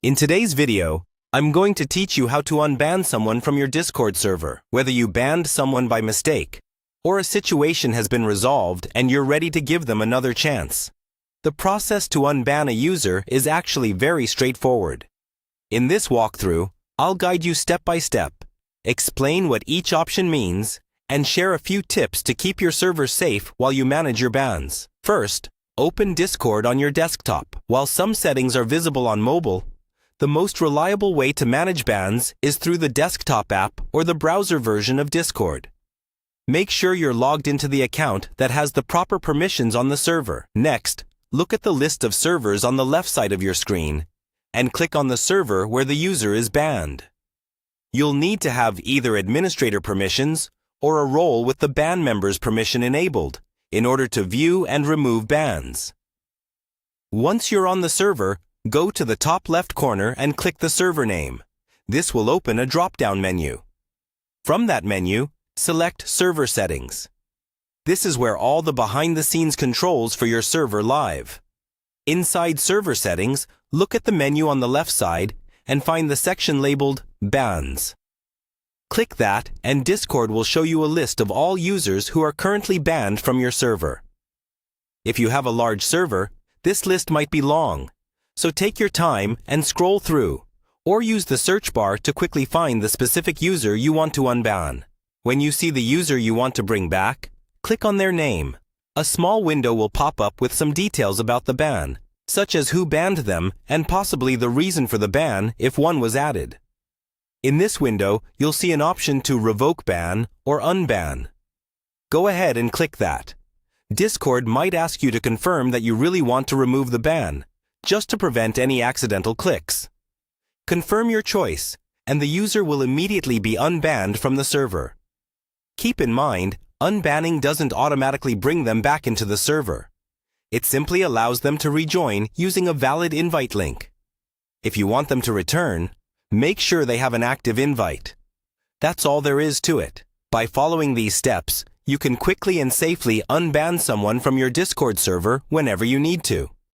In today's video, I'm going to teach you how to unban someone from your Discord server, whether you banned someone by mistake, or a situation has been resolved and you're ready to give them another chance. The process to unban a user is actually very straightforward. In this walkthrough, I'll guide you step by step, explain what each option means, and share a few tips to keep your server safe while you manage your bans. First, open Discord on your desktop. While some settings are visible on mobile, the most reliable way to manage bans is through the desktop app or the browser version of Discord. Make sure you're logged into the account that has the proper permissions on the server. Next, look at the list of servers on the left side of your screen and click on the server where the user is banned. You'll need to have either administrator permissions or a role with the ban member's permission enabled in order to view and remove bans. Once you're on the server, go to the top left corner and click the server name. This will open a drop-down menu. From that menu, select Server Settings. This is where all the behind-the-scenes controls for your server live. Inside Server Settings, look at the menu on the left side and find the section labeled Bans. Click that and Discord will show you a list of all users who are currently banned from your server. If you have a large server, this list might be long. So take your time and scroll through, or use the search bar to quickly find the specific user you want to unban. When you see the user you want to bring back, click on their name. A small window will pop up with some details about the ban, such as who banned them and possibly the reason for the ban if one was added. In this window, you'll see an option to revoke ban or unban. Go ahead and click that. Discord might ask you to confirm that you really want to remove the ban, just to prevent any accidental clicks. Confirm your choice, and the user will immediately be unbanned from the server. Keep in mind, unbanning doesn't automatically bring them back into the server. It simply allows them to rejoin using a valid invite link. If you want them to return, make sure they have an active invite. That's all there is to it. By following these steps, you can quickly and safely unban someone from your Discord server whenever you need to.